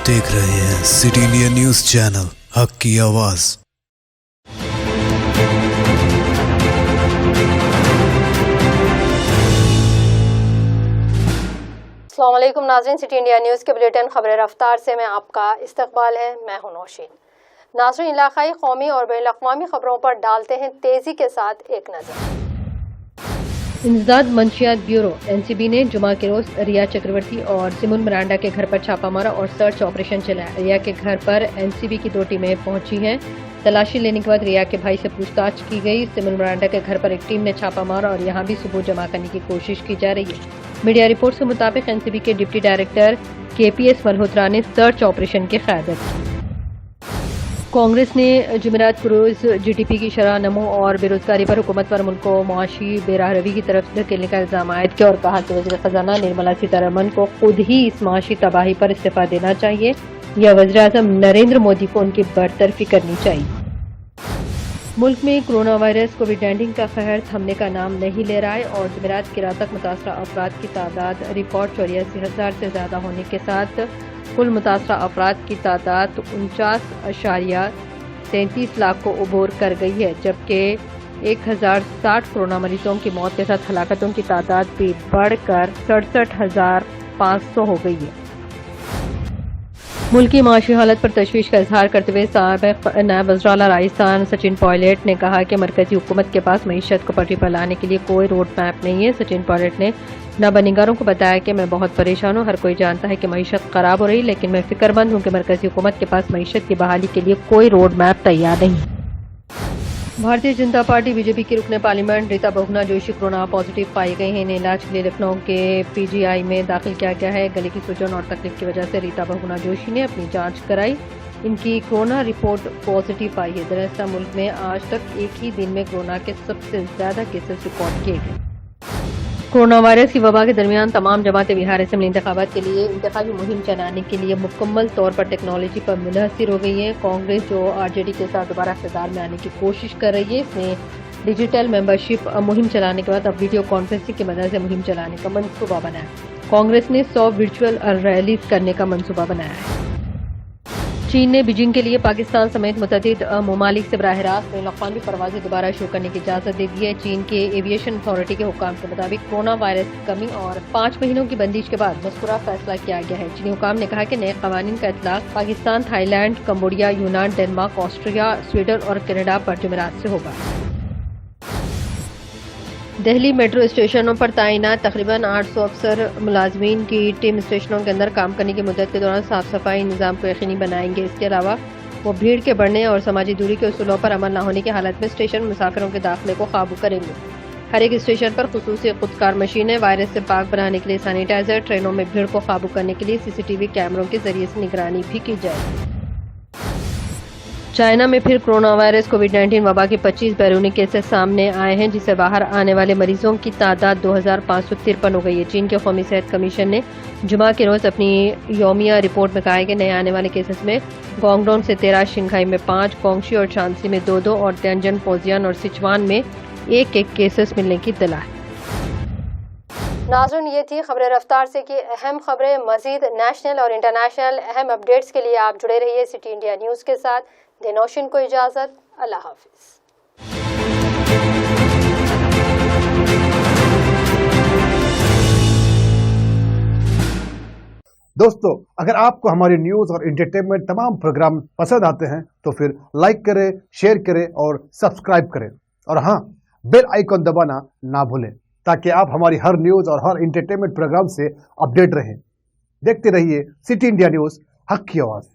देख रहे हैं सिटी इंडिया न्यूज चैनल हक की आवाज। अस्सलाम वालेकुम नाज़रीन, सिटी इंडिया न्यूज़ के बुलेटिन खबर रफ्तार से मैं आपका इस्तकबाल है। मैं हूं नौशीन। नाज़रीन, इलाकाई, कौमी और बैनुल अक़वामी खबरों पर डालते हैं तेज़ी के साथ एक नज़र। इंसदाद मंशियात ब्यूरो एनसीबी ने जुमा के रोज रिया चक्रवर्ती और सिमुन मिरांडा के घर पर छापा मारा और सर्च ऑपरेशन चलाया। रिया के घर पर एनसीबी की 2 टीमें पहुंची हैं। तलाशी लेने के बाद रिया के भाई से पूछताछ की गई। सिमुन मिरांडा के घर पर एक टीम ने छापा मारा और यहां भी सबूत जमा करने की कोशिश की जा रही है। मीडिया रिपोर्ट के मुताबिक एनसीबी के डिप्टी डायरेक्टर केपीएस मल्होत्रा ने सर्च ऑपरेशन की क़यादत की। कांग्रेस ने जुमेरात को रोज जीडीपी की शरह नमो और बेरोजगारी पर हुकूमत पर मुल्क को मुआशी बेराहरवी की तरफ धकेलने का इल्जाम आयद किया और कहा कि वज़ीर ख़ज़ाना निर्मला सीतारमण को खुद ही इस मुआशी तबाही पर इस्तीफा देना चाहिए या वज़ीर आज़म नरेंद्र मोदी को उनकी बरतरफी करनी चाहिए। मुल्क में कोरोना वायरस कोविड-19 का कहर थमने का नाम नहीं ले रहा है और जुमेरात की रात तक मुतासरा अफराद की तादाद रिकॉर्ड 84,000 से ज़्यादा होने के साथ कुल मुतासरा अफराद की तादाद 49.33 लाख को उबूर कर गई है, जबकि 1060 कोरोना मरीजों की मौत के साथ हलाकतों की तादाद भी बढ़कर 67,500 हो गई है। मुल्क की माशी हालत पर तशवीश का इजहार करते हुए साबिक़ नायब वज़ीर आला राजस्थान सचिन पायलट ने कहा कि मरकजी हुकूमत के पास मईशत को पटरी पर लाने के लिए कोई रोड मैप नहीं है। सचिन पायलट ने नाबनिगारों को बताया कि मैं बहुत परेशान हूँ। हर कोई जानता है कि मईशत खराब हो रही, लेकिन मैं फिक्रमंद हूँ कि मरकजी हुकूमत के पास मईशत की बहाली के लिए कोई रोड मैप तैयार नहीं। भारतीय जनता पार्टी बीजेपी की रुकने parliament Rita Bahuguna Joshi corona positive पाई गई हैं। इन्हें इलाज के लिए लखनऊ के पीजीआई में दाखिल किया गया है। गले की सूजन और तकलीफ की वजह से रीता बहुगुणा जोशी ने अपनी जांच कराई। इनकी कोरोना रिपोर्ट पॉजिटिव आई है। दरअसल मुल्क में आज तक एक ही दिन में कोरोना के सबसे ज्यादा केसेस रिकॉर्ड किए गए। कोरोना वायरस की वबा के दरमियान तमाम जमातें बिहार असेंबली इंतखाबात के लिए इंतखाबी मुहिम चलाने के लिए मुकम्मल तौर पर टेक्नोलॉजी पर मुनहसिर हो गई है। कांग्रेस जो आरजेडी के साथ दोबारा इक़्तिदार में आने की कोशिश कर रही है, इसने डिजिटल मेंबरशिप मुहिम चलाने के बाद अब वीडियो कॉन्फ्रेंसिंग की मदद से मुहिम चलाने का मनसूबा बनाया। कांग्रेस ने 100 वर्चुअल रैलीज करने का मनसूबा बनाया है। चीन ने बीजिंग के लिए पाकिस्तान समेत मुतअद्दिद ममालिक से बराह रास्त बैनुल अक़वामी परवाज़ें दोबारा शुरू करने की इजाज़त दे दी है। चीन के एविएशन अथॉरिटी के हुक्म के मुताबिक कोरोना वायरस की कमी और 5 महीनों की बंदिश के बाद मज़कूरा फैसला किया गया है। चीनी हुक्म ने कहा कि नए क़वानीन का इतलाक़ पाकिस्तान, थाईलैंड, कम्बोडिया, यूनान, डेनमार्क, ऑस्ट्रिया, स्वीडन और कनाडा पर जुमेरात से होगा। दिल्ली मेट्रो स्टेशनों पर तैनात तकरीबन 800 अफसर मुलाजमीन की टीम स्टेशनों के अंदर काम करने की मुद्दत के दौरान साफ सफाई निज़ाम को यकीनी बनाएंगे। इसके अलावा वो भीड़ के बढ़ने और समाजी दूरी के उसूलों पर अमल न होने की हालत में स्टेशन में मुसाफिरों के दाखिले को काबू करेंगे। हर एक स्टेशन पर खुसूसी खुदकार मशीनें, वायरस से पाक बनाने के लिए सैनिटाइजर, ट्रेनों में भीड़ को काबू करने के लिए सीसीटीवी कैमरों के जरिए से निगरानी भी की जाएगी। चाइना में फिर कोरोना वायरस कोविड-19 वबा के 25 बैरूनी केसेस सामने आए हैं, जिससे बाहर आने वाले मरीजों की तादाद 2553 हो गई है। चीन के कौमी सेहत कमीशन ने जुमा के रोज अपनी यौमिया रिपोर्ट में कहा है कि नए आने वाले केसेस में गुआंगडोंग से 13, शिंघाई में 5, कोंगशी और शांसी में 2 और तियानजिन, फौजियान और सिचुआन में 1 केसेस मिलने की इत्तला है। नाज़रीन, ये थी खबरें रफ्तार से की अहम खबरें। मजीद नेशनल और इंटरनेशनल अहम अपडेट्स के लिए आप जुड़े रहिए सिटी इंडिया न्यूज़ के साथ। नौशीन को इजाज़त। अल्लाह हाफिज़। दोस्तों, अगर आपको हमारी न्यूज़ और एंटरटेनमेंट तमाम प्रोग्राम पसंद आते हैं तो फिर लाइक करें, शेयर करें और सब्सक्राइब करें, और हाँ, बेल आइकॉन दबाना ना भूलें ताकि आप हमारी हर न्यूज़ और हर एंटरटेनमेंट प्रोग्राम से अपडेट रहें। देखते रहिए सिटी इंडिया न्यूज़, हक की आवाज़।